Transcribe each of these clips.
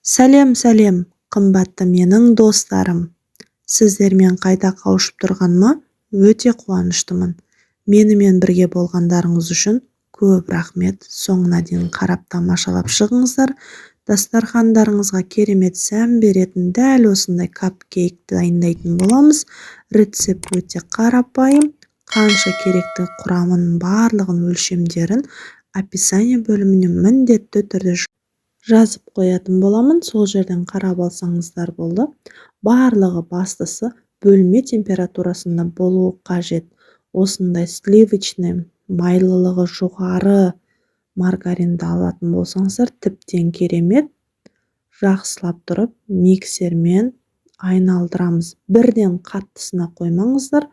Сәлем, қымбатты менің достарым. Сіздермен қайта қауышып тұрғаныма өте қуаныштымын. Менімен бірге болғандарыңыз үшін көп рахмет. Соңына дейін қарап тамашалап шығыңыздар. Дастархандарыңызға керемет сән беретін дәл осындай капкейк дайындайтын боламыз. Рецепт өте қарапайым. Қанша керекті құрамының барлығын өлшемдерін описание бөліміне міндетті түрде жазып қоятын боламын. Сол жерден қарап алсаңыздар болды. Барлығы бастысы бөлме температурасында болуы қажет. Осындай сливочный, майлылығы жоғары маргаринді алатын болсаңыздар, тіптен керемет. Жақсылап тұрып, миксермен айналдырамыз. Бірден қаттысына қоймаңыздар.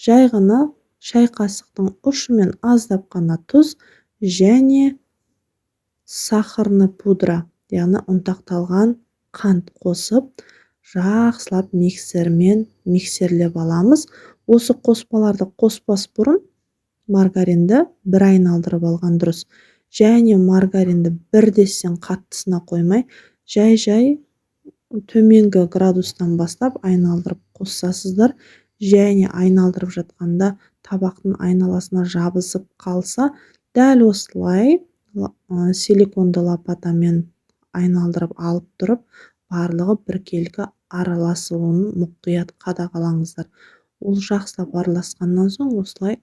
Жай ғана шай қасықтың ұшымен аздап қана тұз және сахарный пудра, яғни ұнтақталған қант қосып, жақсылап миксерлеп аламыз. Осы қоспаларды қоспас бұрын маргаринді бір айналдырып алған дұрыс. Және маргаринді бірдестен қаттысына қоймай, жай төменгі градустан бастап айналдырып қоссасыздар. Және айналдырып жатқанда табақтың айналасына жабысып қалса, дәл осылай силиконды лопатамен айналдырып алып тұрып, барлығы біркелкі араласуын мұқият қадағалаңыздар. Ол жақсылап араласқаннан соң осылай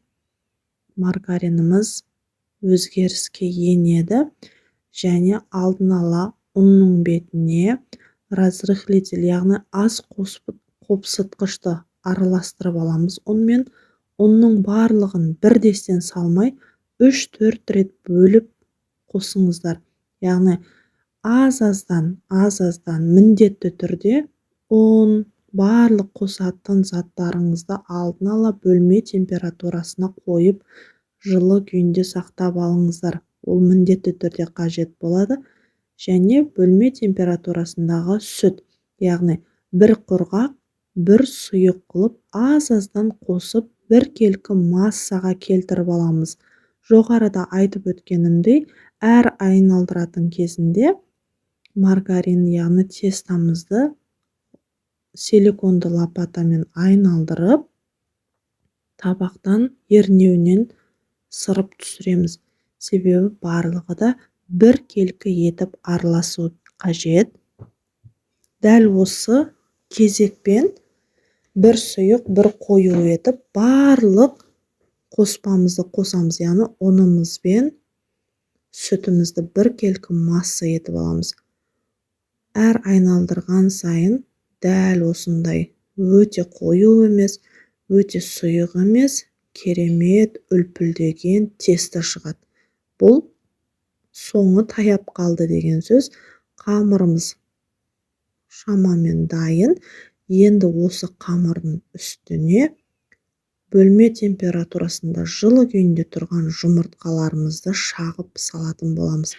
маргариніміз өзгеріске енеді. Және алдын ала ұнның бетіне разрыхлитель, яғни ас қопсытқышты араластырып аламыз. Онымен ұнның барлығын бірдестен салмай, 3-4 рет бөліп қосыңыздар. Яғни аз-аздан міндетті түрде ұн, барлық қосатын заттарыңызды алдын ала бөлме температурасына қойып, жылы күйінде сақтап алыңыздар. Ол міндетті түрде қажет болады. Және бөлме температурасындағы сүт, яғни бір құрғақ, бір сұйық қылып, аз-аздан қосып, біркелкі массаға келтіріп аламыз. Жоғарыда айтып өткенімдей, әр айналдыратын кезінде маргарин, яғни тестамызды силиконды лопатамен айналдырып, табақтан ернеуінен сырып түсіреміз. Себебі барлығы да біркелкі етіп араласу қажет. Дәл осы кезекпен бір сұйық, бір қою етіп, барлық қоспамызды қосамыз, яғни ұнымыз бен сүтімізді біркелкі масса етіп аламыз. Әр айналдырған сайын дәл осындай өте қою емес, өте сұйық емес, керемет үлпілдеген тесто шығады. Бұл соңы таяп қалды деген сөз. Қамырымыз шамамен дайын. Енді осы қамырдың үстіне бөлме температурасында жылы күйінде тұрған жұмыртқаларымызды шағып салатын боламыз.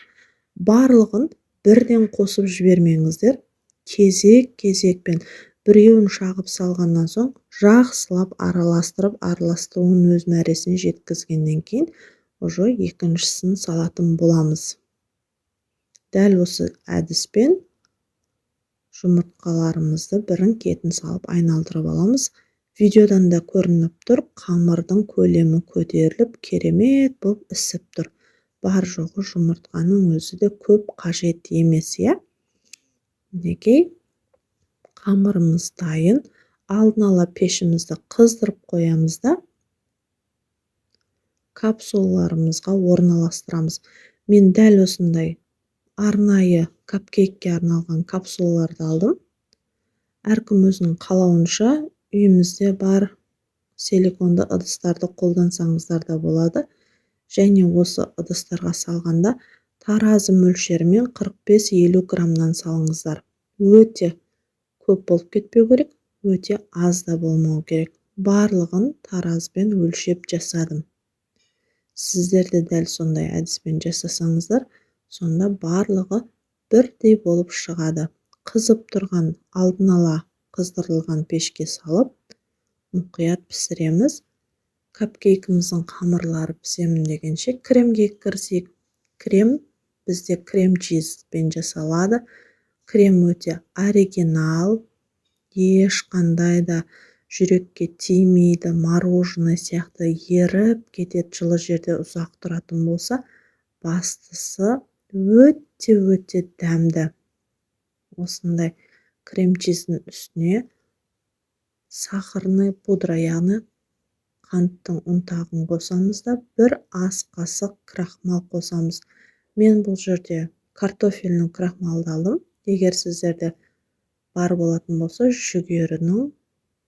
Барлығын бірден қосып жібермеңіздер. Кезекпен біреуін шағып салғаннан соң жақсылап араластыруын өз мәресіне жеткізгеннен кейін уже екіншісін салатын боламыз. Дәл осы әдіспен жұмыртқаларымызды бірін кетін салып айналдырып аламыз. Видеодан да көрініп тұр, қамырдың көлемі көтеріліп, керемет болып ісіп тұр. Бар жоғы жұмыртқаның өзі де көп қажет емес, иә? Мінекей, қамырымыз дайын. Алдын ала пешімізді қыздырып қоямыз да капсулаларымызға орналастырамыз. Мен дәл осындай арнайы капкейкке арналған капсулаларды алдым. Әркім өзінің қалауынша үйімізде бар силиконды ыдыстарды қолдансаңыздар да болады. Және осы ыдыстарға салғанда таразы мөлшерімен 45-50 граммнан салыңыздар. Өте көп болып кетпеу керек, өте аз да болмау керек. Барлығын таразбен өлшеп жасадым. Сіздер де дәл сондай әдіспен жасасаңыздар, сонда барлығы бірдей болып шығады. Қызып тұрған, алдын ала қыздырылған пешке салып, мұқият пісіреміз. Капкейкіміздің қамырлары пісемін дегенше кремге кірсек, крем бізде крем-чизбен жасалады. Крем өте оригинал, ешқандай да жүрекке тимейді, мороженое сияқты еріп кетеді. Жылы жерде ұзақ тұратын болса, бастысы өте дәмді. Осындай крем-чиздің үстіне сахарный пудра, яғни қанттың ұнтағын қосамыз да, бір ас қасық крахмал қосамыз. Мен бұл жерде картофельдің крахмалды алдым. Егер сіздерде бар болатын болса, жүгерінің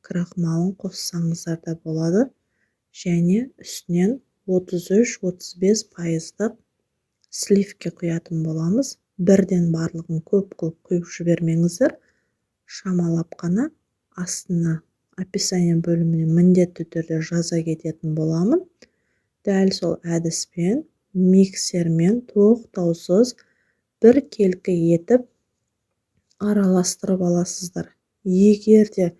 крахмалын қоссаңыздар да болады. Және үстінен 33-35% сливке құятын боламыз. Бірден барлығын көп қылып құйып жібермеңіздер. Шамалап қана астына описание бөліміне міндетті түрде жаза кететін боламын. Дәл сол әдіспен миксермен тоқтаусыз бір келкі етіп араластырып аласыздар. Егер де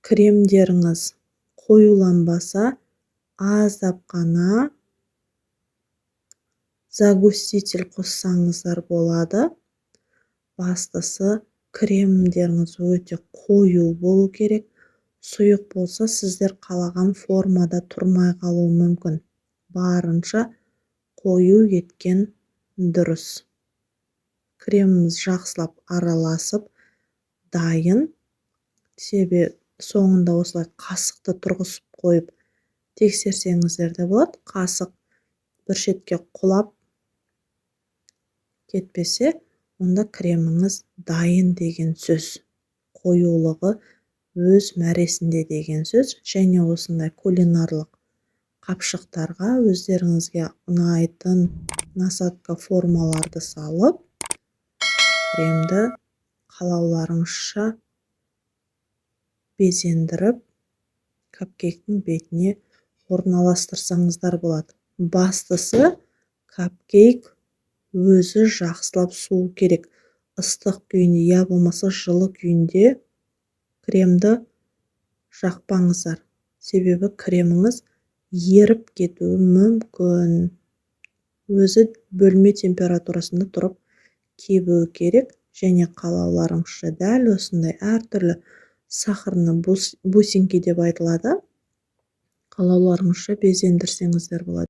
кремдеріңіз қоюланбаса, аздап қана загуститель қоссаңыздар болады. Бастысы кремдеріңіз өте қою болу керек. Сұйық болса, сіздер қалаған формада тұрмай қалуы мүмкін. Барынша қою еткен дұрыс. Креміміз жақсылап араласып, дайын. Соңында осылай қасықты тұрғызып қойып тексерсеңіздер де болады. Қасық бір шетке құлап кетпесе, онда креміңіз дайын деген сөз. Қоюлығы өз мәресінде деген сөз. Және осындай кулинарлық қапшықтарға өздеріңізге ұнайтын насадка формаларды салып, кремді қалауларыңызша безендіріп, капкейктің бетіне орналастырсаңыздар болады. Бастысы капкейк өзі жақсылап суы керек. Ыстық күйінде, я болмаса жылы күйінде кремді жақпаңыздар. Себебі креміңіз еріп кетуі мүмкін. Өзі бөлме температурасында тұрып кебуі керек. Және қалауларыңызша дәл осындай әртүрлі сахарны бусинки деп айтылады. Қалауларыңызша безендірсеңіздер болады.